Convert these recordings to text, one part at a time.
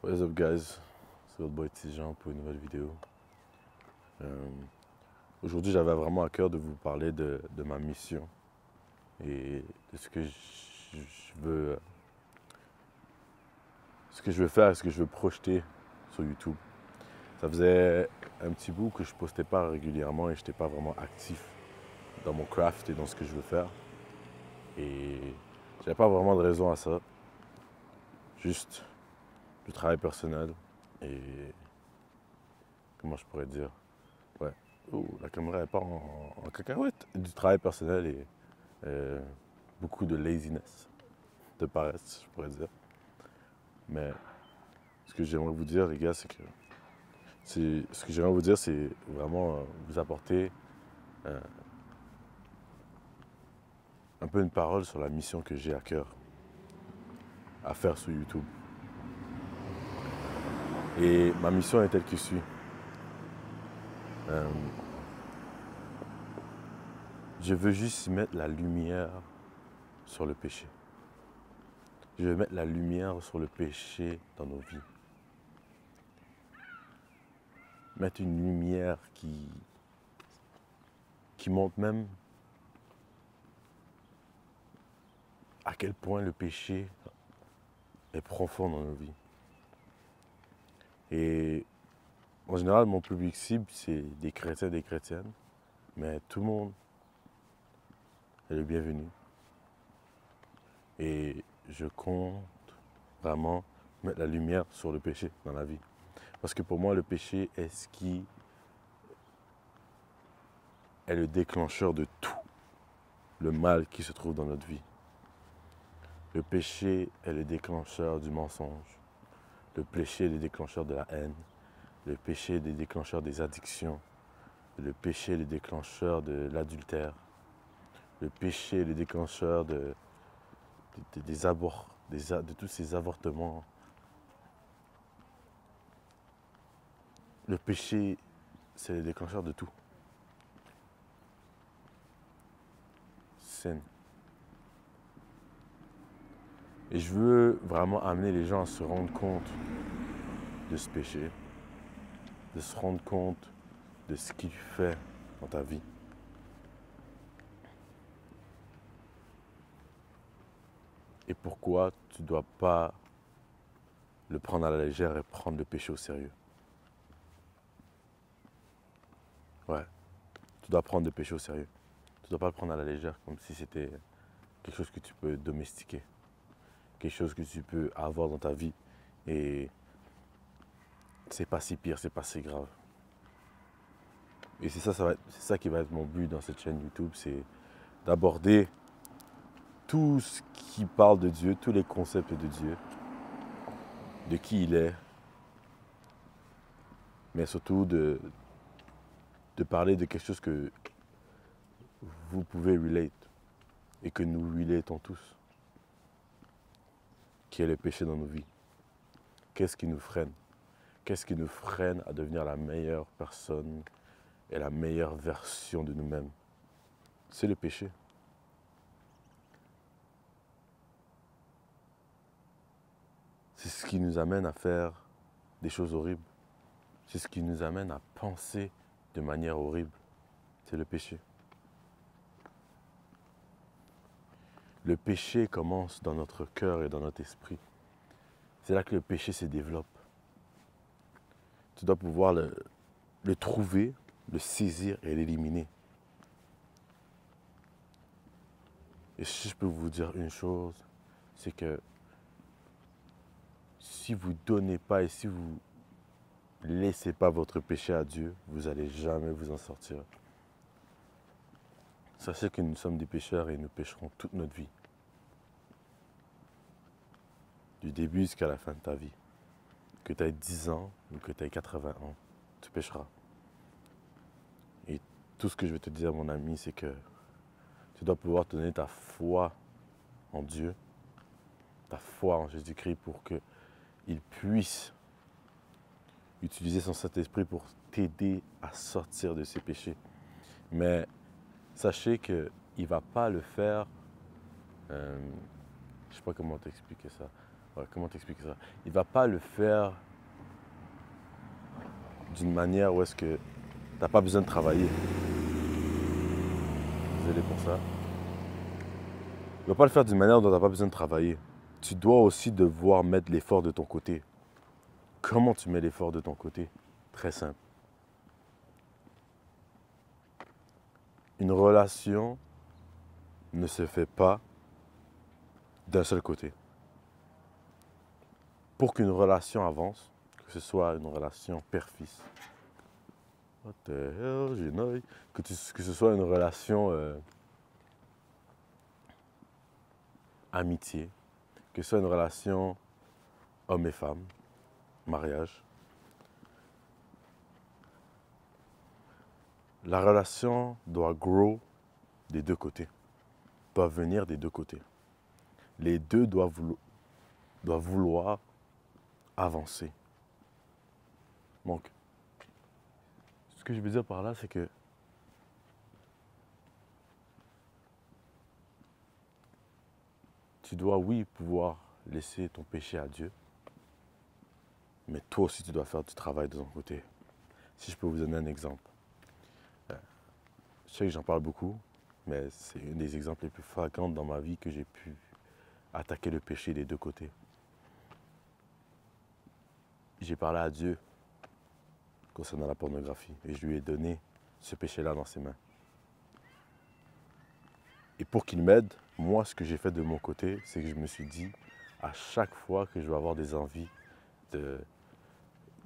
What's up guys, c'est votre boy Tijan pour une nouvelle vidéo. Aujourd'hui j'avais vraiment à cœur de vous parler de ma mission et de ce que je veux faire et ce que je veux projeter sur YouTube. Ça faisait un petit bout que je postais pas régulièrement et je n'étais pas vraiment actif dans mon craft et dans ce que je veux faire. Et j'avais pas vraiment de raison à ça, juste du travail personnel et comment je pourrais dire. Ouais. Oh, la caméra elle part en cacahuète. Du travail personnel et beaucoup de laziness, de paresse, je pourrais dire. Mais ce que j'aimerais vous dire, les gars, c'est vraiment vous apporter euh, un peu une parole sur la mission que j'ai à cœur à faire sur YouTube. Et ma mission est telle que suit. Euh, je veux juste mettre la lumière sur le péché. Je veux mettre la lumière sur le péché dans nos vies. Mettre une lumière qui montre même à quel point le péché est profond dans nos vies. Et en général, mon public cible, c'est des chrétiens et des chrétiennes, mais tout le monde est le bienvenu. Et je compte vraiment mettre la lumière sur le péché dans la vie. Parce que pour moi, le péché est ce qui est le déclencheur de tout le mal qui se trouve dans notre vie. Le péché est le déclencheur du mensonge. Le péché est le déclencheur de la haine. Le péché est le déclencheur des addictions. Le péché est le déclencheur de l'adultère. Le péché est le déclencheur de tous ces avortements. Le péché, c'est le déclencheur de tout. Sin. Et je veux vraiment amener les gens à se rendre compte de ce péché, de se rendre compte de ce qu'il fait dans ta vie. Et pourquoi tu ne dois pas le prendre à la légère et prendre le péché au sérieux. Ouais, tu dois prendre le péché au sérieux. Tu ne dois pas le prendre à la légère comme si c'était quelque chose que tu peux domestiquer, quelque chose que tu peux avoir dans ta vie et c'est pas si pire, c'est pas si grave. Et c'est ça qui va être mon but dans cette chaîne YouTube, c'est d'aborder tout ce qui parle de Dieu, tous les concepts de Dieu, de qui il est, mais surtout de parler de quelque chose que vous pouvez relate et que nous relatons tous, qui est le péché dans nos vies. Qu'est-ce qui nous freine? Qu'est-ce qui nous freine à devenir la meilleure personne et la meilleure version de nous-mêmes? C'est le péché. C'est ce qui nous amène à faire des choses horribles. C'est ce qui nous amène à penser de manière horrible. C'est le péché. Le péché commence dans notre cœur et dans notre esprit. C'est là que le péché se développe. Tu dois pouvoir le trouver, le saisir et l'éliminer. Et si je peux vous dire une chose, c'est que si vous ne donnez pas et si vous ne laissez pas votre péché à Dieu, vous n'allez jamais vous en sortir. Sachez que nous sommes des pécheurs et nous pécherons toute notre vie. Du début jusqu'à la fin de ta vie. Que tu aies 10 ans ou que tu aies 80 ans, tu pécheras. Et tout ce que je vais te dire, mon ami, c'est que tu dois pouvoir te donner ta foi en Dieu, ta foi en Jésus-Christ pour qu'il puisse utiliser son Saint-Esprit pour t'aider à sortir de ces péchés. Mais sachez qu'il ne va pas le faire, je ne sais pas comment t'expliquer ça. comment t'expliquer ça? Il va pas le faire d'une manière où est-ce que t'as pas besoin de travailler. Désolé pour ça. Il va pas le faire d'une manière dont t'as pas besoin de travailler. Tu dois aussi devoir mettre l'effort de ton côté. Comment tu mets l'effort de ton côté? Très simple. Une relation ne se fait pas d'un seul côté. Pour qu'une relation avance, que ce soit une relation père-fils, what the hell, j'ai une oeil, que ce soit une relation amitié, que ce soit une relation homme et femme, mariage, la relation doit grow des deux côtés, doit venir des deux côtés. Les deux doivent vouloir avancer. Donc, ce que je veux dire par là, c'est que tu dois, oui, pouvoir laisser ton péché à Dieu, mais toi aussi, tu dois faire du travail de ton côté. Si je peux vous donner un exemple. Je sais que j'en parle beaucoup, mais c'est un des exemples les plus flagrants dans ma vie que j'ai pu attaquer le péché des deux côtés. J'ai parlé à Dieu concernant la pornographie et je lui ai donné ce péché-là dans ses mains. Et pour qu'il m'aide, moi, ce que j'ai fait de mon côté, c'est que je me suis dit, à chaque fois que je vais avoir des envies de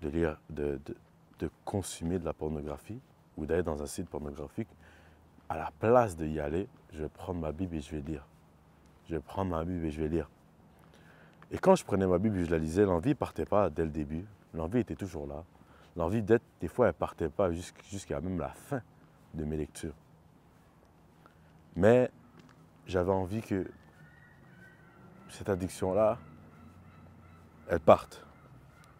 lire, de consommer de la pornographie ou d'aller dans un site pornographique, à la place d'y aller, je vais prendre ma Bible et je vais lire. Je vais prendre ma Bible et je vais lire. Et quand je prenais ma Bible et je la lisais, l'envie ne partait pas dès le début. L'envie était toujours là. L'envie d'être, des fois, elle ne partait pas jusqu'à même la fin de mes lectures. Mais j'avais envie que cette addiction-là, elle parte.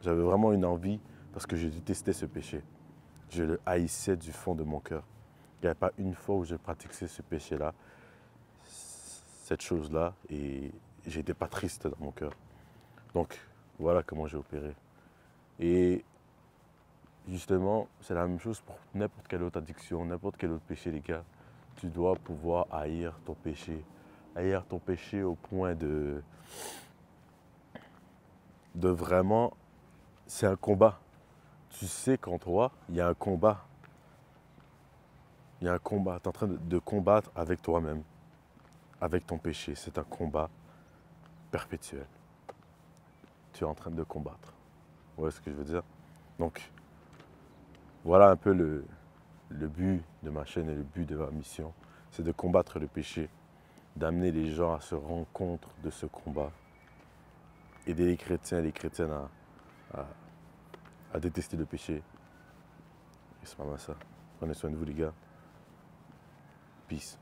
J'avais vraiment une envie parce que je détestais ce péché. Je le haïssais du fond de mon cœur. Il n'y avait pas une fois où je pratiquais ce péché-là, cette chose-là, et j'étais pas triste dans mon cœur. Donc, voilà comment j'ai opéré. Et justement, c'est la même chose pour n'importe quelle autre addiction, n'importe quel autre péché, les gars. Tu dois pouvoir haïr ton péché. Haïr ton péché au point de vraiment... C'est un combat. Tu sais qu'en toi, il y a un combat. Il y a un combat. Tu es en train de combattre avec toi-même, avec ton péché. C'est un combat perpétuel. Tu es en train de combattre. Vous voyez ce que je veux dire? Donc, voilà un peu le but de ma chaîne et le but de ma mission. C'est de combattre le péché, d'amener les gens à se rendre compte de ce combat, aider les chrétiens et les chrétiennes à détester le péché. Et c'est pas mal ça. Prenez soin de vous les gars. Peace.